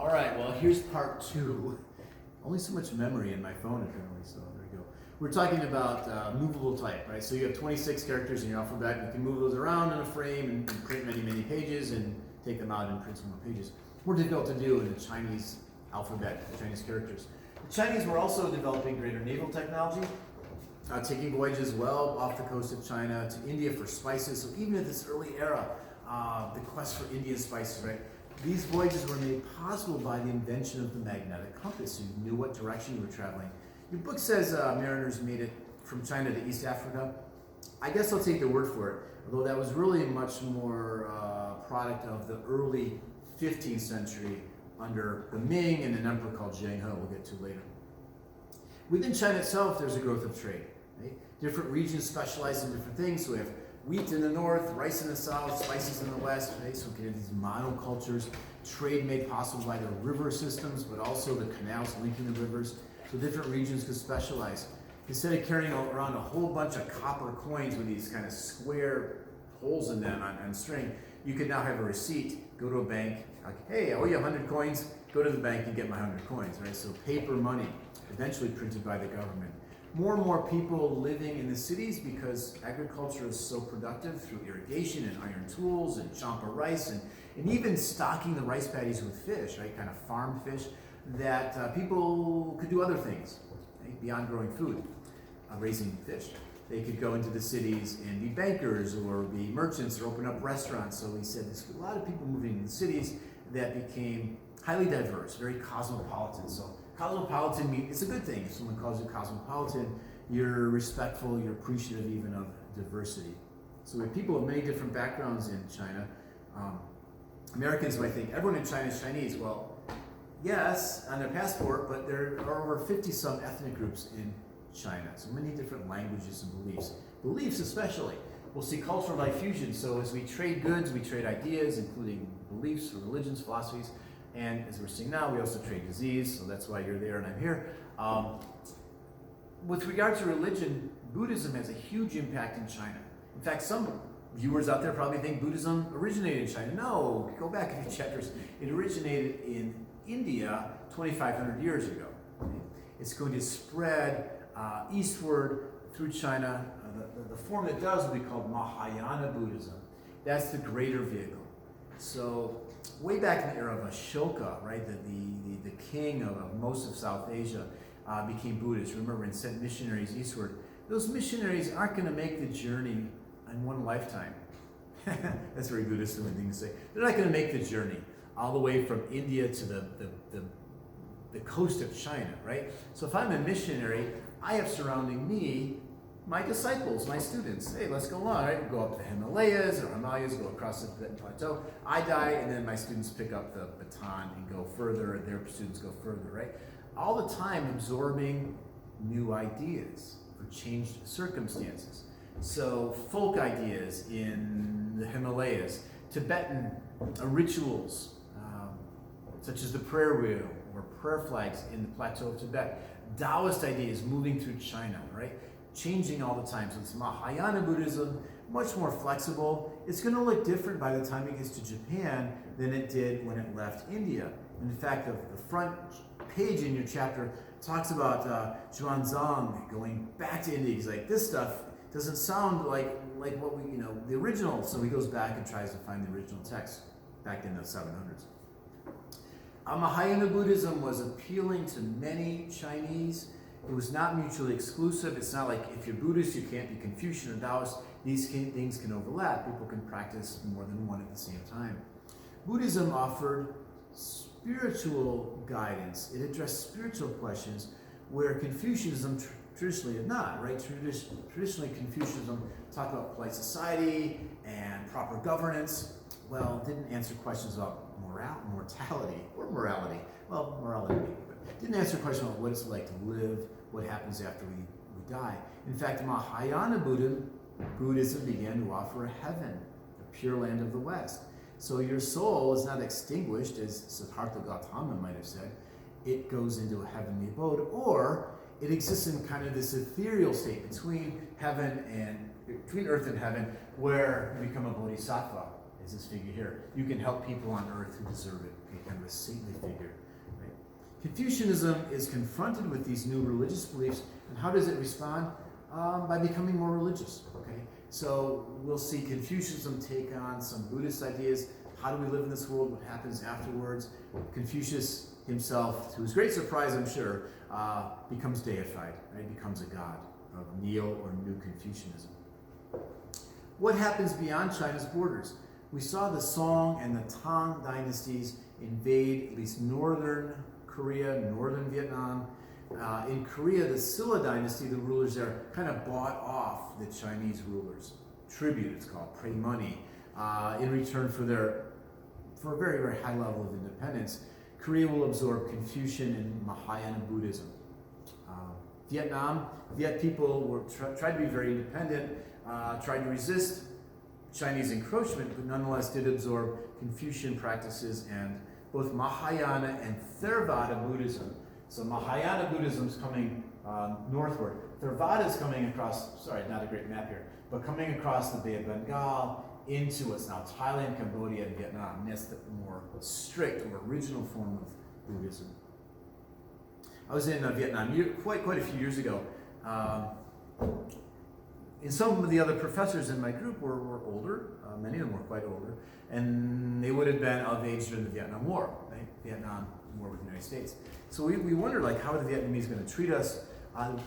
All right, well, here's part two. Only so much memory in my phone, apparently, so there we go. We're talking about movable type, right? So you have 26 characters in your alphabet. You can move those around in a frame and print many, many pages and take them out and print some more pages. More difficult to do in the Chinese alphabet, the Chinese characters. The Chinese were also developing greater naval technology, taking voyages well off the coast of China to India for spices. So even at this early era, the quest for Indian spices, right? These voyages were made possible by the invention of the magnetic compass. You knew what direction you were traveling. Your book says mariners made it from China to East Africa. I guess I'll take the word for it, although that was really much more product of the early 15th century under the Ming and an emperor called Zheng He we'll get to later. Within China itself, there's a growth of trade. Right? Different regions specialize in different things. So we have wheat in the north, rice in the south, spices in the west. Right? So we get these monocultures, trade made possible by the river systems, but also the canals linking the rivers. So different regions could specialize. Instead of carrying around a whole bunch of copper coins with these kind of square holes in them on string, you could now have a receipt, go to a bank, like, hey, I owe you 100 coins, go to the bank and get my 100 coins, right? So paper money, eventually printed by the government. More and more people living in the cities because agriculture is so productive through irrigation and iron tools and champa rice and even stocking the rice paddies with fish, right? Kind of farm fish, that people could do other things, right? Beyond growing food, raising fish. They could go into the cities and be bankers or be merchants or open up restaurants. So he said there's a lot of people moving in the cities that became highly diverse, very cosmopolitan. So cosmopolitan means it's a good thing. If someone calls you cosmopolitan, you're respectful, you're appreciative even of diversity. So we have people of many different backgrounds in China. Americans might think everyone in China is Chinese. Well, yes, on their passport, but there are over 50 some ethnic groups in China. So many different languages and beliefs. Beliefs especially. We'll see cultural diffusion. So as we trade goods, we trade ideas, including beliefs, religions, philosophies. And as we're seeing now, we also trade disease. So that's why you're there and I'm here. With regard to religion, Buddhism has a huge impact in China. In fact, some viewers out there probably think Buddhism originated in China. No, go back a few chapters. It originated in India 2,500 years ago. It's going to spread eastward through China. The form that does will be called Mahayana Buddhism. That's the greater vehicle. So way back in the era of Ashoka, right, the king of most of South Asia became Buddhist. Remember, and sent missionaries eastward. Those missionaries aren't going to make the journey in one lifetime. That's very Buddhist thing to say. They're not going to make the journey all the way from India to the coast of China, right? So if I'm a missionary, I have surrounding me my disciples, my students. Hey, let's go on, right? Go up the Himalayas, go across the Tibetan plateau. I die, and then my students pick up the baton and go further, and their students go further, right? All the time absorbing new ideas for changed circumstances. So folk ideas in the Himalayas, Tibetan rituals, such as the prayer wheel or prayer flags in the plateau of Tibet, Taoist ideas moving through China, right? Changing all the time. So it's Mahayana Buddhism, much more flexible. It's going to look different by the time it gets to Japan than it did when it left India. And in fact, the front page in your chapter talks about Xuanzang going back to India. He's like, this stuff doesn't sound like what we, the original. So he goes back and tries to find the original text back in the 700s. Mahayana Buddhism was appealing to many Chinese. It was not mutually exclusive. It's not like if you're Buddhist, you can't be Confucian or Taoist. These things can overlap. People can practice more than one at the same time. Buddhism offered spiritual guidance. It addressed spiritual questions where Confucianism traditionally had not, right? Traditionally, Confucianism talked about polite society and proper governance. Well, didn't answer questions about mortality or morality. Well, morality maybe, but didn't answer questions about what it's like to live, what happens after we die. In fact, Mahayana Buddhism began to offer a heaven, the pure land of the West. So your soul is not extinguished, as Siddhartha Gautama might have said. It goes into a heavenly abode, or it exists in kind of this ethereal state between earth and heaven, where you become a bodhisattva, is this figure here. You can help people on earth who deserve it. Okay, kind of a saintly figure. Right? Confucianism is confronted with these new religious beliefs, and how does it respond? By becoming more religious. Okay, so we'll see Confucianism take on some Buddhist ideas. How do we live in this world? What happens afterwards? Confucius himself, to his great surprise, I'm sure, becomes deified. Right? Becomes a god of Neo or New Confucianism. What happens beyond China's borders? We saw the Song and the Tang dynasties invade at least northern Korea, northern Vietnam. In Korea, the Silla dynasty, the rulers there, kind of bought off the Chinese rulers. Tribute, it's called, pay money, in return for a very, very high level of independence. Korea will absorb Confucian and Mahayana Buddhism. Vietnam, Viet people tried to be very independent, tried to resist Chinese encroachment, but nonetheless did absorb Confucian practices and both Mahayana and Theravada Buddhism. So Mahayana Buddhism is coming northward. Theravada is coming across, sorry, not a great map here, but coming across the Bay of Bengal into what's now Thailand, Cambodia, and Vietnam. And that's the more strict or original form of Buddhism. I was in Vietnam quite a few years ago. And some of the other professors in my group were older. Many of them were quite older. And they would have been of age during the Vietnam War, right? Vietnam War with the United States. So we wondered, like, how are the Vietnamese going to treat us?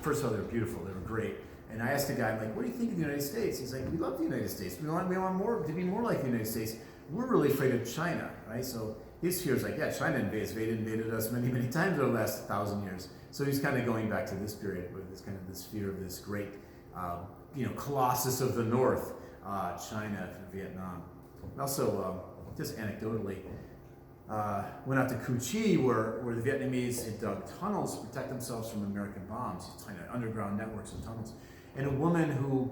First of all, they were beautiful. They were great. And I asked the guy, like, what do you think of the United States? He's like, we love the United States. We want more to be more like the United States. We're really afraid of China, right? So his fear is like, yeah, China invaded us many, many times over the last 1,000 years. So he's kind of going back to this period with this kind of this fear of this great, colossus of the North, China, Vietnam. And also, just anecdotally, went out to Cu Chi where the Vietnamese had dug tunnels to protect themselves from American bombs, these kind of underground networks of tunnels. And a woman who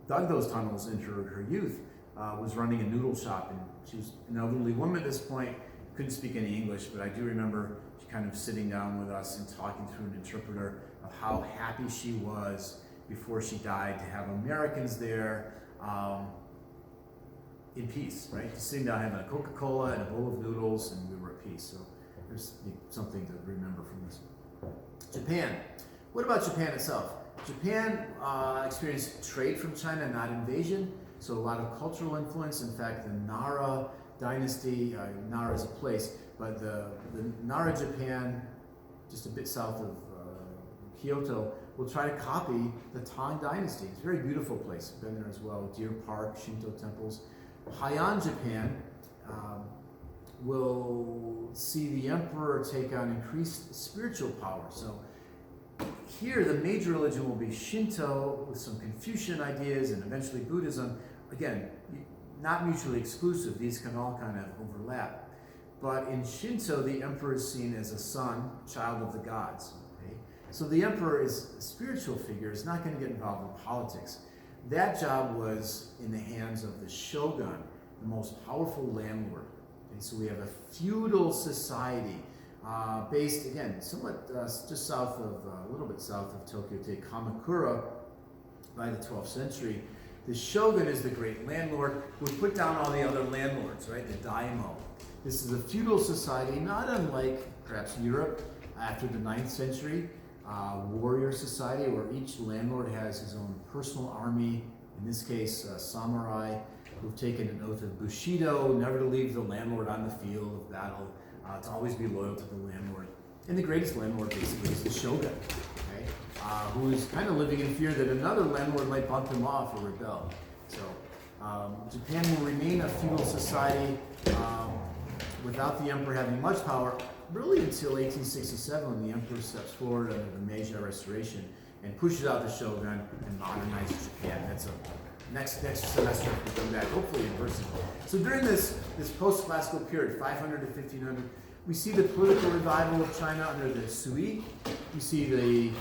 dug those tunnels in her youth was running a noodle shop, and she was an elderly woman at this point, couldn't speak any English, but I do remember she kind of sitting down with us and talking through an interpreter of how happy she was before she died to have Americans there in peace, right? Just sitting down having a Coca-Cola and a bowl of noodles, and we were at peace. So there's something to remember from this. Japan. What about Japan itself? Japan experienced trade from China, not invasion, so a lot of cultural influence. In fact, the Nara dynasty, Nara is a place, but the Nara Japan, just a bit south of Kyoto, will try to copy the Tang dynasty. It's a very beautiful place. I've been there as well. Deer Park, Shinto temples. Heian Japan will see the emperor take on increased spiritual power. So here, the major religion will be Shinto with some Confucian ideas and eventually Buddhism. Again, not mutually exclusive. These can all kind of overlap. But in Shinto, the emperor is seen as a son, child of the gods. Okay? So the emperor is a spiritual figure, is not going to get involved in politics. That job was in the hands of the shogun, the most powerful landlord. Okay? So we have a feudal society based, again, somewhat just south of, a little bit south of Tokyo today, Kamakura, by the 12th century. The shogun is the great landlord who would put down all the other landlords, right? The daimyo. This is a feudal society, not unlike perhaps Europe after the 9th century, warrior society where each landlord has his own personal army, in this case, samurai, who've taken an oath of Bushido, never to leave the landlord on the field of battle, to always be loyal to the landlord. And the greatest landlord basically is the shogun, okay? Who is kind of living in fear that another landlord might bump him off or rebel. So Japan will remain a feudal society without the emperor having much power, really until 1867 when the emperor steps forward under the Meiji Restoration and pushes out the shogun and modernizes Japan. That's a next semester we'll come back, hopefully in person. So during this post-classical period, 500 to 1500, we see the political revival of China under the Sui. We see the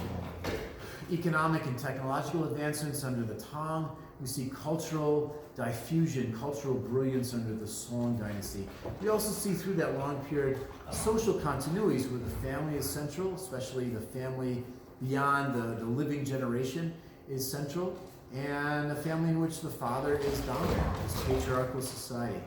economic and technological advancements under the Tang. We see cultural diffusion, cultural brilliance under the Song dynasty. We also see through that long period social continuities where the family is central, especially the family beyond the living generation is central, and a family in which the father is dominant, this patriarchal society.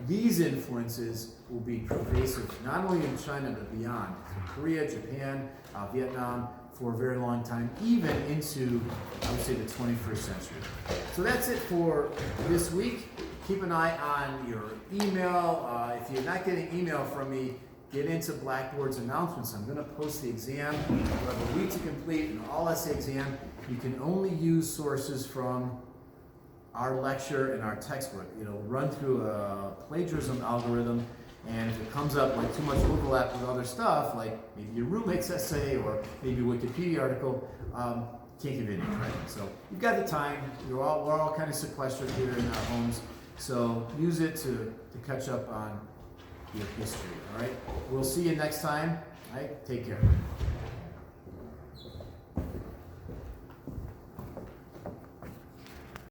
These influences will be pervasive not only in China but beyond, Korea, Japan, Vietnam, for a very long time, even into, I would say, the 21st century. So that's it for this week. Keep an eye on your email. If you're not getting email from me, get into Blackboard's announcements. I'm going to post the exam. You have a week to complete an all-essay exam. You can only use sources from our lecture and our textbook. It'll run through a plagiarism algorithm, and if it comes up like too much overlap with other stuff, like maybe your roommate's essay or maybe a Wikipedia article, can't give you any credit. So you've got the time. We're all kind of sequestered here in our homes, so use it to catch up on your history. All right. We'll see you next time. All right. Take care.